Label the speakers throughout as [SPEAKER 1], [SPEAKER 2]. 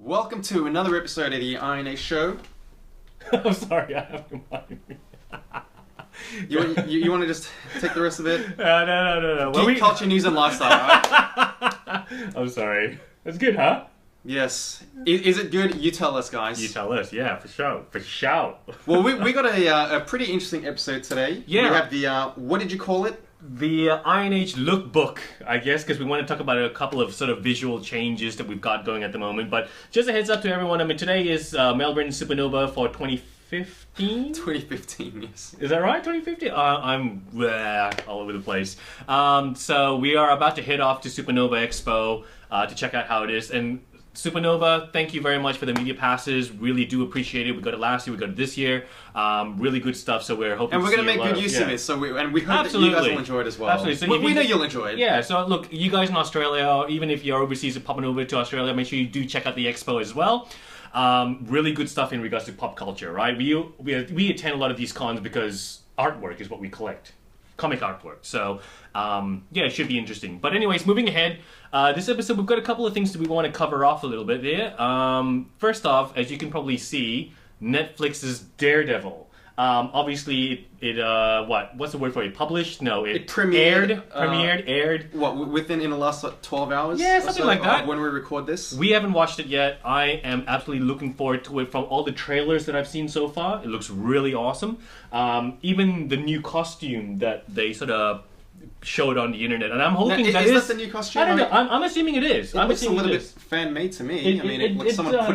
[SPEAKER 1] Welcome to another episode of the INH show.
[SPEAKER 2] I'm sorry, I have no mind.
[SPEAKER 1] You want to just take the rest of it?
[SPEAKER 2] No.
[SPEAKER 1] Geek culture, news, and lifestyle, right?
[SPEAKER 2] I'm sorry. That's good, huh?
[SPEAKER 1] Yes. Is it good? You tell us, guys.
[SPEAKER 2] You tell us, yeah, for sure. For sure.
[SPEAKER 1] Well, we got a pretty interesting episode today.
[SPEAKER 2] Yeah.
[SPEAKER 1] We have the, what did you call it?
[SPEAKER 2] The INH lookbook, I guess, because we want to talk about a couple of sort of visual changes that we've got going at the moment. But just a heads up to everyone, I mean, today is Melbourne Supernova for 2015?
[SPEAKER 1] 2015, yes.
[SPEAKER 2] Is that right? 2015? I'm all over the place. So we are about to head off to Supernova Expo to check out how it is. And Supernova, thank you very much for the media passes. Really do appreciate it. We got it last year, we got it this year. Really good stuff. So we're hoping.
[SPEAKER 1] And we're going to make good use of it. So we hope that you guys will enjoy it as well.
[SPEAKER 2] Absolutely. So
[SPEAKER 1] we know you'll enjoy it.
[SPEAKER 2] Yeah. So look, you guys in Australia, even if you're overseas and popping over to Australia, make sure you do check out the expo as well. Really good stuff in regards to pop culture, right? We attend a lot of these cons because artwork is what we collect. Comic artwork. So, yeah, it should be interesting. But anyways, moving ahead, this episode we've got a couple of things that we want to cover off a little bit there. First off, as you can probably see, Netflix's Daredevil. Obviously, what's the word for it? Published? No, it
[SPEAKER 1] premiered.
[SPEAKER 2] Aired.
[SPEAKER 1] What, in the last 12 hours?
[SPEAKER 2] Yeah, something like that.
[SPEAKER 1] When we record this?
[SPEAKER 2] We haven't watched it yet. I am absolutely looking forward to it. From all the trailers that I've seen so far, it looks really awesome. Even the new costume that they sort of showed on the internet, and I'm hoping
[SPEAKER 1] now, is that the new costume?
[SPEAKER 2] I don't know. I'm assuming it is.
[SPEAKER 1] It looks a little bit fan-made to me.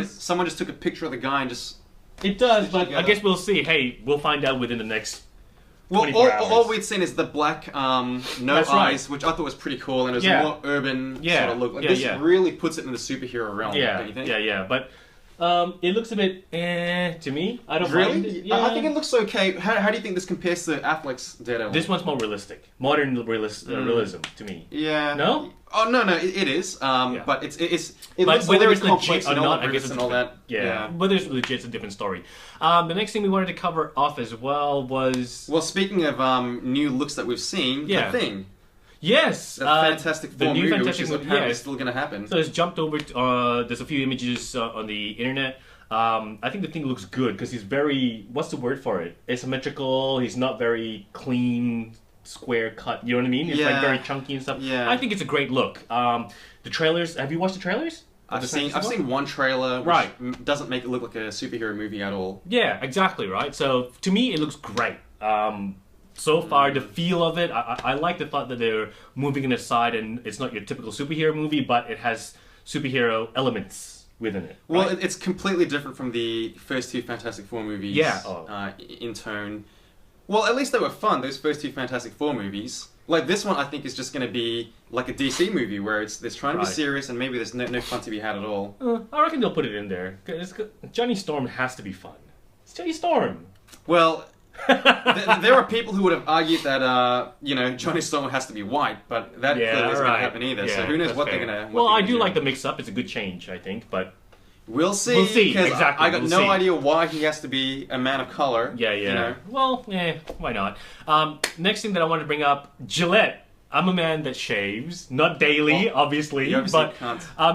[SPEAKER 1] Someone just took a picture of the guy and just...
[SPEAKER 2] It does, but I guess we'll see. Hey, we'll find out within the next 24 hours.
[SPEAKER 1] All we'd seen is the black no eyes, right, which I thought was pretty cool, and it was a more urban sort of look. Like this really puts it in the superhero realm, don't you think?
[SPEAKER 2] Yeah. But it looks a bit to me. I don't
[SPEAKER 1] really.
[SPEAKER 2] mind it. Yeah.
[SPEAKER 1] I think it looks okay. How do you think this compares to Affleck's Daredevil?
[SPEAKER 2] This one's more realistic, modern realism to me.
[SPEAKER 1] Yeah.
[SPEAKER 2] No.
[SPEAKER 1] Oh no, it is. But it
[SPEAKER 2] but
[SPEAKER 1] looks
[SPEAKER 2] whether it's
[SPEAKER 1] complex
[SPEAKER 2] legit or not, I guess it's
[SPEAKER 1] and all that.
[SPEAKER 2] Yeah. Whether it's legit, it's a different story. The next thing we wanted to cover off as well was...
[SPEAKER 1] Well, speaking of new looks that we've seen, The Thing.
[SPEAKER 2] Yes!
[SPEAKER 1] The Fantastic Four movie, which is apparently still going to happen.
[SPEAKER 2] So it's jumped over, there's a few images on the internet. I think The Thing looks good because he's very, what's the word for it? Asymmetrical, he's not very clean, square cut, you know what I mean? It's like very chunky and stuff.
[SPEAKER 1] Yeah.
[SPEAKER 2] I think it's a great look. The trailers, have you watched the trailers?
[SPEAKER 1] I've seen one trailer, which doesn't make it look like a superhero movie at all.
[SPEAKER 2] Yeah, exactly, right? So, to me, it looks great. So far, the feel of it, I like the thought that they're moving it aside and it's not your typical superhero movie, but it has superhero elements within it.
[SPEAKER 1] Well,
[SPEAKER 2] right?
[SPEAKER 1] it's completely different from the first two Fantastic Four movies in tone. Well, at least they were fun, those first two Fantastic Four movies. Like, this one, I think, is just going to be like a DC movie, where there's trying to be serious and maybe there's no fun to be had at all.
[SPEAKER 2] I reckon they'll put it in there. Johnny Storm has to be fun. It's Johnny Storm.
[SPEAKER 1] Well, there are people who would have argued that, Johnny Storm has to be white, but that clearly isn't going to happen either, so who knows what they're going to...
[SPEAKER 2] Well, I do like the mix-up. It's a good change, I think, but...
[SPEAKER 1] We'll see.
[SPEAKER 2] Exactly.
[SPEAKER 1] I got no idea why he has to be a man of color.
[SPEAKER 2] Yeah.
[SPEAKER 1] You know?
[SPEAKER 2] Well, why not? Next thing that I want to bring up, Gillette. I'm a man that shaves, not daily, obviously, but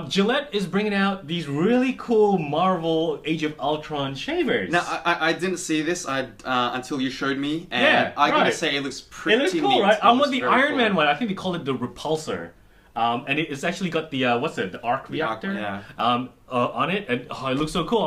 [SPEAKER 2] Gillette is bringing out these really cool Marvel Age of Ultron shavers.
[SPEAKER 1] Now, I didn't see this until you showed me, and I gotta say it looks pretty neat.
[SPEAKER 2] It looks cool, right? I want the Iron Man one. I think they call it the Repulsor. And it's actually got the the arc reactor on it, and it looks so cool.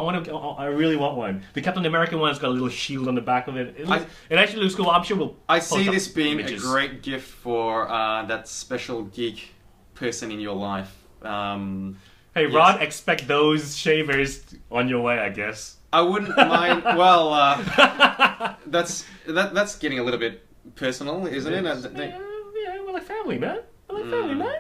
[SPEAKER 2] I really want one. The Captain American one's got a little shield on the back of it. It actually looks cool. I'm sure we'll.
[SPEAKER 1] I see this being a great gift for that special geek person in your life.
[SPEAKER 2] Hey, Rod, expect those shavers on your way, I guess.
[SPEAKER 1] I wouldn't mind. Well, that's getting a little bit personal, isn't it?
[SPEAKER 2] Yeah, we're like family, man. We're like family, man.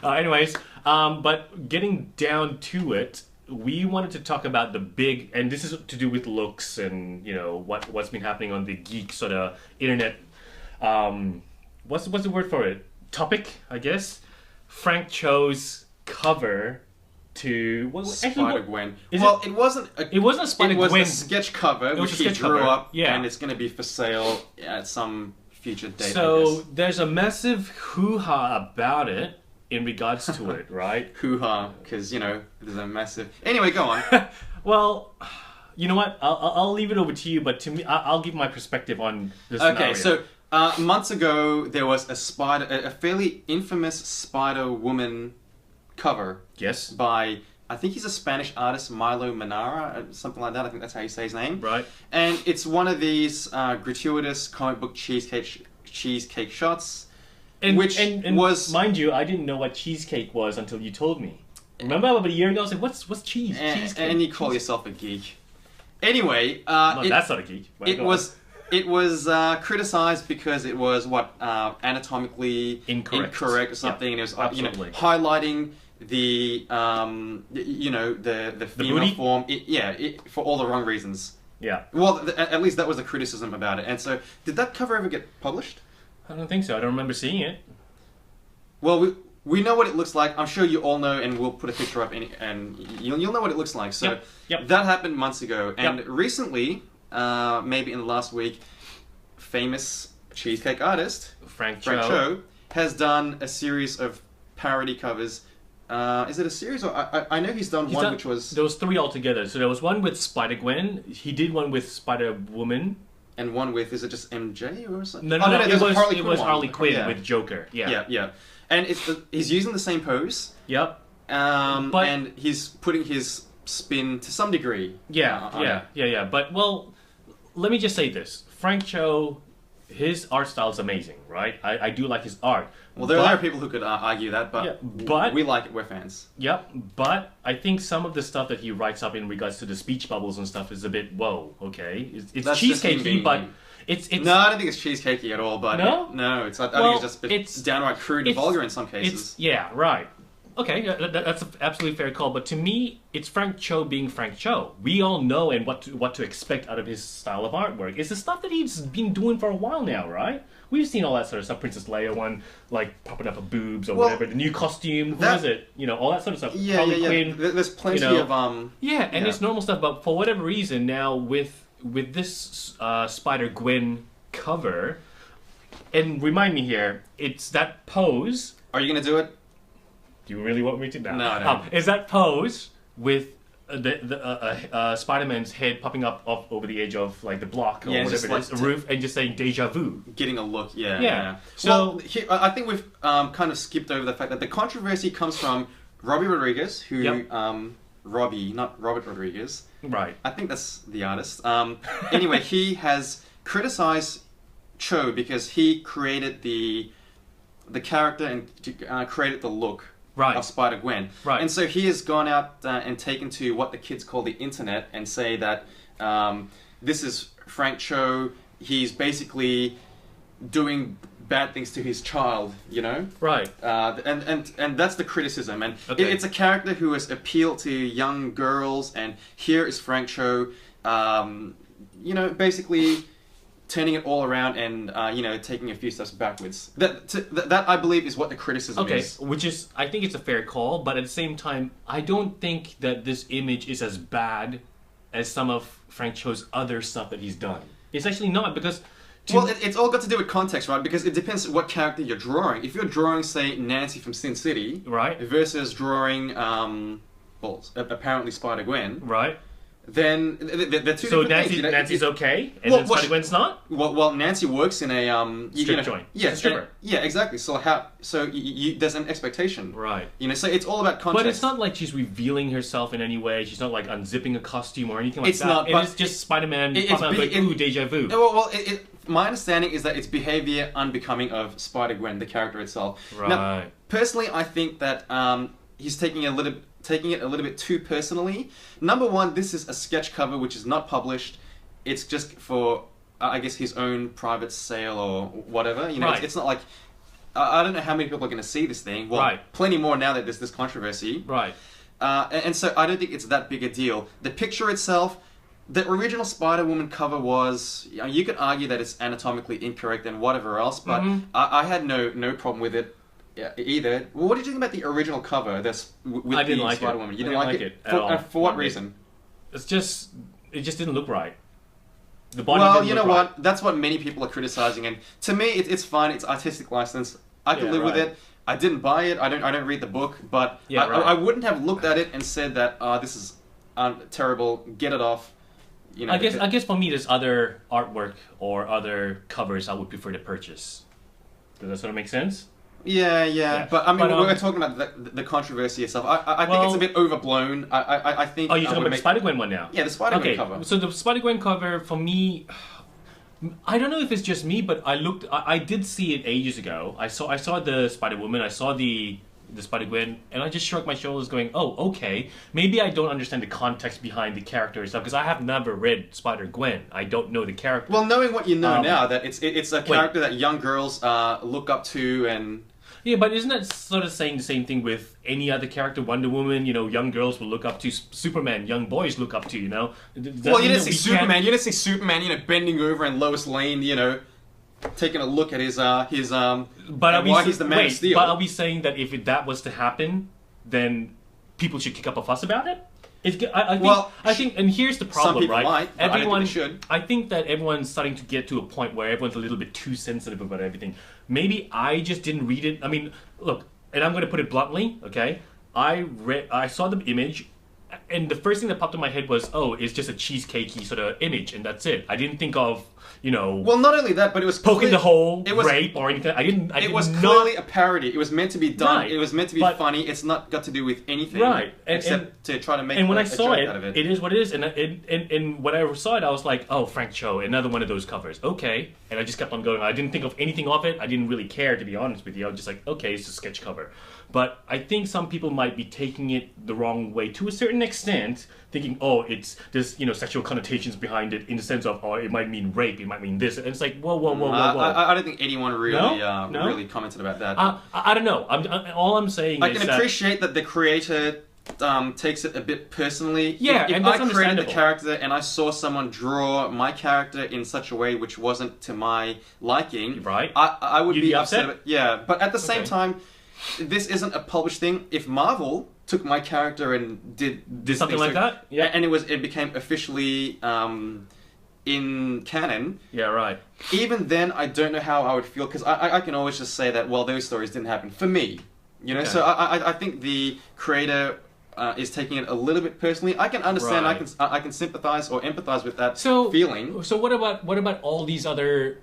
[SPEAKER 2] Anyways, but getting down to it, we wanted to talk about the big, and this is to do with looks and what's been happening on the geek sort of internet. What's the word for it? Topic, I guess. Frank Cho's cover to
[SPEAKER 1] Spider-Gwen. Well, it wasn't a Spider-Gwen. It was a sketch cover which he drew up, and it's going to be for sale at some future date.
[SPEAKER 2] So there's a massive hoo-ha about it. in regards to it, right?
[SPEAKER 1] Hoo-ha, because, you know, there's a massive... Anyway, go on.
[SPEAKER 2] Well, you know what? I'll leave it over to you, but to me, I'll give my perspective on this scenario.
[SPEAKER 1] Okay, so months ago, there was a fairly infamous Spider-Woman cover.
[SPEAKER 2] Yes.
[SPEAKER 1] By, I think he's a Spanish artist, Milo Manara, something like that. I think that's how you say his name.
[SPEAKER 2] Right.
[SPEAKER 1] And it's one of these gratuitous comic book cheesecake shots.
[SPEAKER 2] And,
[SPEAKER 1] which
[SPEAKER 2] and
[SPEAKER 1] was...
[SPEAKER 2] Mind you, I didn't know what cheesecake was until you told me. Remember about a year ago, I was like, what's cheese? Cheesecake?
[SPEAKER 1] And you call yourself a geek. Anyway...
[SPEAKER 2] no, that's not a geek.
[SPEAKER 1] It was criticized because it was anatomically incorrect or something, and it was highlighting the the female form. For all the wrong reasons.
[SPEAKER 2] Yeah.
[SPEAKER 1] Well, at least that was the criticism about it. And so, did that cover ever get published?
[SPEAKER 2] I don't think so. I don't remember seeing it.
[SPEAKER 1] Well, we know what it looks like. I'm sure you all know, and we'll put a picture up, and you'll know what it looks like. So that happened months ago, and recently. Maybe in the last week, famous cheesecake artist
[SPEAKER 2] Frank Cho
[SPEAKER 1] has done a series of parody covers. Is it a series? Or I know he's done one which was...
[SPEAKER 2] There was 3 altogether. So there was one with Spider-Gwen. He did one with Spider-Woman.
[SPEAKER 1] And one with, is it just MJ or something?
[SPEAKER 2] No, it was Harley Quinn with Joker. Yeah.
[SPEAKER 1] And he's using the same pose.
[SPEAKER 2] Yep.
[SPEAKER 1] And he's putting his spin to some degree.
[SPEAKER 2] Yeah. But, well... Let me just say this. Frank Cho, his art style is amazing, right? I do like his art.
[SPEAKER 1] Well, there are people who could argue that, but we like it. We're fans.
[SPEAKER 2] Yep, but I think some of the stuff that he writes up in regards to the speech bubbles and stuff is a bit, whoa, okay. It's cheesecakey, but it's...
[SPEAKER 1] No, I don't think it's cheesecakey at all, but...
[SPEAKER 2] No?
[SPEAKER 1] No, I think it's just downright crude and vulgar in some cases.
[SPEAKER 2] Yeah, right. Okay, that's an absolutely fair call, but to me, it's Frank Cho being Frank Cho. We all know and what to expect out of his style of artwork. It's the stuff that he's been doing for a while now, right? We've seen all that sort of stuff. Princess Leia one, like popping up her boobs or whatever. The new costume, what is it? You know, all that sort of stuff.
[SPEAKER 1] Quinn, there's plenty of
[SPEAKER 2] it's normal stuff. But for whatever reason, now with this Spider-Gwen cover, and remind me here, it's that pose.
[SPEAKER 1] Are you gonna do it?
[SPEAKER 2] Do you really want me to?
[SPEAKER 1] No.
[SPEAKER 2] Is that pose with the Spider-Man's head popping up over the edge of like the block or whatever it is, a roof, and just saying "deja vu"?
[SPEAKER 1] Getting a look,
[SPEAKER 2] yeah.
[SPEAKER 1] So I think we've kind of skipped over the fact that the controversy comes from Robbie Rodriguez, who Robbie, not Robert Rodriguez.
[SPEAKER 2] Right.
[SPEAKER 1] I think that's the artist. Anyway, he has criticized Cho because he created the character and created the look. Of Spider-Gwen.
[SPEAKER 2] Right.
[SPEAKER 1] And so he has gone out and taken to what the kids call the internet and say that this is Frank Cho, he's basically doing bad things to his child, you know?
[SPEAKER 2] Right.
[SPEAKER 1] And that's the criticism. And it's a character who has appealed to young girls, and here is Frank Cho, basically... turning it all around and taking a few steps backwards. That I believe is what the criticism is.
[SPEAKER 2] Which is, I think it's a fair call, but at the same time, I don't think that this image is as bad as some of Frank Cho's other stuff that he's done. It's actually not, because...
[SPEAKER 1] it's all got to do with context, right? Because it depends what character you're drawing. If you're drawing, say, Nancy from Sin City,
[SPEAKER 2] right,
[SPEAKER 1] versus drawing, apparently Spider-Gwen,
[SPEAKER 2] right.
[SPEAKER 1] Then they're two different things.
[SPEAKER 2] So Nancy's okay, and then Spider-Gwen's not?
[SPEAKER 1] Well, Nancy works in a
[SPEAKER 2] strip joint.
[SPEAKER 1] Yeah,
[SPEAKER 2] stripper.
[SPEAKER 1] Yeah, exactly. So there's an expectation,
[SPEAKER 2] right?
[SPEAKER 1] So it's all about context.
[SPEAKER 2] But it's not like she's revealing herself in any way. She's not like unzipping a costume or anything like that.
[SPEAKER 1] It's not.
[SPEAKER 2] It's just Spider-Man popping out like, ooh, deja vu.
[SPEAKER 1] Well, my understanding is that it's behavior unbecoming of Spider-Gwen, the character itself.
[SPEAKER 2] Right.
[SPEAKER 1] Now, personally, I think that he's taking it a little bit too personally. Number one, this is a sketch cover which is not published. It's just for, I guess, his own private sale or whatever.
[SPEAKER 2] Right.
[SPEAKER 1] It's not like... I don't know how many people are going to see this thing. Well, plenty more now that there's this controversy.
[SPEAKER 2] Right.
[SPEAKER 1] And so I don't think it's that big a deal. The picture itself, the original Spider-Woman cover was... You could argue that it's anatomically incorrect and whatever else, but I had no problem with it. Yeah, either. Well, what did you think about the original cover?
[SPEAKER 2] I didn't like
[SPEAKER 1] Spider-Woman.
[SPEAKER 2] it.
[SPEAKER 1] You didn't like it
[SPEAKER 2] at all.
[SPEAKER 1] For what reason?
[SPEAKER 2] It just didn't look right. The body.
[SPEAKER 1] What? That's what many people are criticizing, and to me, it's fine. It's artistic license. I can live with it. I didn't buy it. I don't read the book, but I wouldn't have looked at it and said that this is terrible. Get it off. You know,
[SPEAKER 2] I guess for me, there's other artwork or other covers I would prefer to purchase. Does that sort of make sense?
[SPEAKER 1] Yeah. But I mean, we're talking about the controversy and stuff. I think it's a bit overblown. I think.
[SPEAKER 2] Oh, you're talking about the Spider-Gwen one now?
[SPEAKER 1] Yeah, the Spider-Gwen cover.
[SPEAKER 2] So the Spider-Gwen cover for me, I don't know if it's just me, but I did see it ages ago. I saw the Spider-Woman. I saw the Spider-Gwen, and I just shrugged my shoulders going, oh, okay. Maybe I don't understand the context behind the character and stuff, because I have never read Spider-Gwen. I don't know the character.
[SPEAKER 1] Well, knowing what you know now, that it's a character that young girls look up to and...
[SPEAKER 2] Yeah, but isn't that sort of saying the same thing with any other character? Wonder Woman, young girls will look up to. Superman, young boys look up to,
[SPEAKER 1] Well, you didn't see Superman. You didn't see Superman, bending over and Lois Lane, taking a look at his why he's the Man of Steel.
[SPEAKER 2] But are we saying that if that was to happen, then people should kick up a fuss about it? I think, and here's the problem,
[SPEAKER 1] some people
[SPEAKER 2] right?
[SPEAKER 1] Might,
[SPEAKER 2] everyone
[SPEAKER 1] I think they should.
[SPEAKER 2] I think that everyone's starting to get to a point where everyone's a little bit too sensitive about everything. Maybe I just didn't read it. I mean, look, and I'm going to put it bluntly, okay? I saw the image, and the first thing that popped in my head was, it's just a cheesecakey sort of image, and that's it. I didn't think of,
[SPEAKER 1] Well, not only that, but it was
[SPEAKER 2] poking the hole, rape, or anything. It
[SPEAKER 1] was clearly a parody. It was meant to be done.
[SPEAKER 2] Right.
[SPEAKER 1] It was meant to be funny. It's not got to do with anything,
[SPEAKER 2] right?
[SPEAKER 1] Except to try to make.
[SPEAKER 2] And when I saw it,
[SPEAKER 1] out of it,
[SPEAKER 2] it is what it is. And when I saw it, I was like, oh, Frank Cho, another one of those covers. Okay, and I just kept on going. I didn't think of anything of it. I didn't really care, to be honest with you. I was just like, okay, it's a sketch cover. But I think some people might be taking it the wrong way to a certain extent, thinking, there's sexual connotations behind it in the sense of, it might mean rape, it might mean this, and it's like, whoa.
[SPEAKER 1] I don't think anyone really really commented about that.
[SPEAKER 2] I don't know. All I'm saying
[SPEAKER 1] is I can appreciate that the creator takes it a bit personally.
[SPEAKER 2] Yeah,
[SPEAKER 1] if I created the character and I saw someone draw my character in such a way which wasn't to my liking,
[SPEAKER 2] right?
[SPEAKER 1] I would be upset. Yeah, but at the same time, this isn't a published thing. If Marvel took my character and did
[SPEAKER 2] something like that,
[SPEAKER 1] and it became officially in canon,
[SPEAKER 2] right.
[SPEAKER 1] Even then, I don't know how I would feel, because I can always just say that, well, those stories didn't happen for me, Okay. So I think the creator is taking it a little bit personally. I can understand. Right. I can sympathize or empathize with that feeling.
[SPEAKER 2] So what about all these other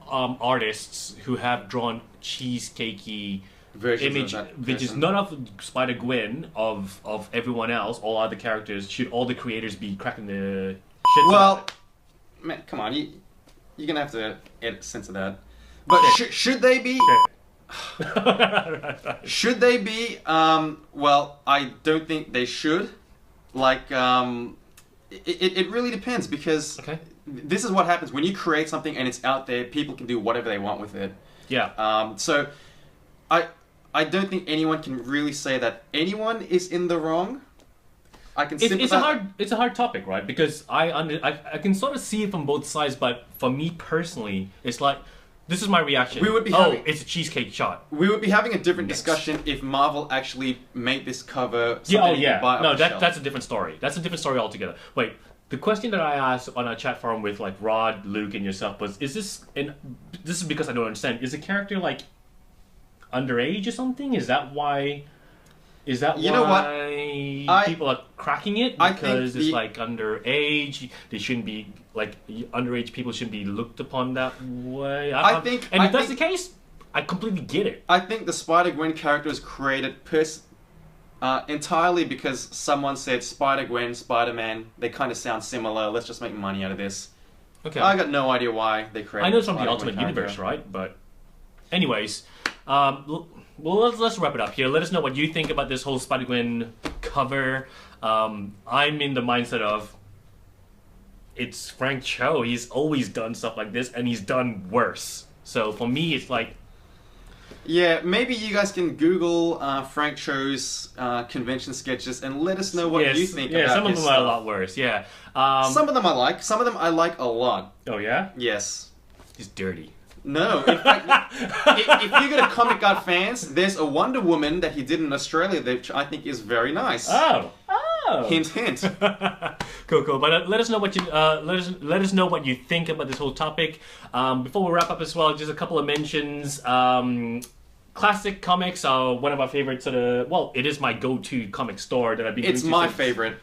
[SPEAKER 2] artists who have drawn cheesecakey image, which is not of Spider-Gwen, of everyone else, all other characters? Should all the creators be cracking the shit?
[SPEAKER 1] Well, man, come on, you're gonna have to censor that. But should they be? Should they be? Well, I don't think they should. Like, it really depends, because this is what happens when you create something and it's out there. People can do whatever they want with it.
[SPEAKER 2] Yeah.
[SPEAKER 1] So, I don't think anyone can really say that anyone is in the wrong. I can sympathize.
[SPEAKER 2] It's a hard topic, right? Because I can sort of see it from both sides, but for me personally, it's like, this is my reaction.
[SPEAKER 1] We would be
[SPEAKER 2] it's a cheesecake shot.
[SPEAKER 1] We would be having a different discussion if Marvel actually made this cover.
[SPEAKER 2] That's a different story. That's a different story altogether. Wait, the question that I asked on our chat forum with like Rod, Luke, and yourself was: this is because I don't understand. Is the character like underage or something? Is that why? People are cracking it? Because it's like underage. They shouldn't be, like, underage people shouldn't be looked upon that way. If that's the case, I completely get it.
[SPEAKER 1] I think the Spider-Gwen character was created entirely because someone said Spider-Gwen, Spider-Man, they kind of sound similar. Let's just make money out of this.
[SPEAKER 2] Okay.
[SPEAKER 1] I got no idea why they created.
[SPEAKER 2] I know it's from the Ultimate Universe, right? But, anyways, well, let's wrap it up here. Let us know what you think about this whole Spider-Gwen cover. I'm in the mindset of, it's Frank Cho. He's always done stuff like this, and he's done worse. So for me, it's like...
[SPEAKER 1] Yeah, maybe you guys can Google Frank Cho's convention sketches and let us know what you think about this.
[SPEAKER 2] Yeah, some of them are a lot worse, yeah.
[SPEAKER 1] Some of them I like. Some of them I like a lot.
[SPEAKER 2] Oh, yeah?
[SPEAKER 1] Yes.
[SPEAKER 2] He's dirty.
[SPEAKER 1] No, in fact, if you go to Comic Guard fans, there's a Wonder Woman that he did in Australia that I think is very nice.
[SPEAKER 2] Oh.
[SPEAKER 1] Hint, hint.
[SPEAKER 2] Cool. But let us know what you let us know what you think about this whole topic. Before we wrap up as well, just a couple of mentions. Classic Comics are one of my favorite sort of, well, it is my go-to comic store that I've been going to.
[SPEAKER 1] It's my favorite.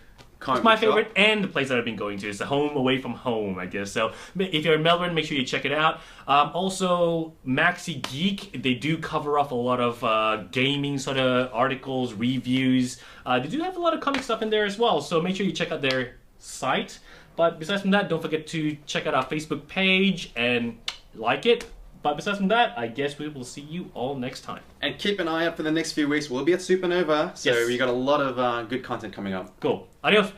[SPEAKER 2] It's my favorite and the place that I've been going to. It's the home away from home, I guess. So if you're in Melbourne, make sure you check it out. Also, Maxi Geek, they do cover up a lot of gaming sort of articles, reviews. They do have a lot of comic stuff in there as well. So make sure you check out their site. But besides from that, don't forget to check out our Facebook page and like it. But besides from that, I guess we will see you all next time.
[SPEAKER 1] And keep an eye out for the next few weeks. We'll be at Supernova, so we got a lot of good content coming up.
[SPEAKER 2] Cool. Adios.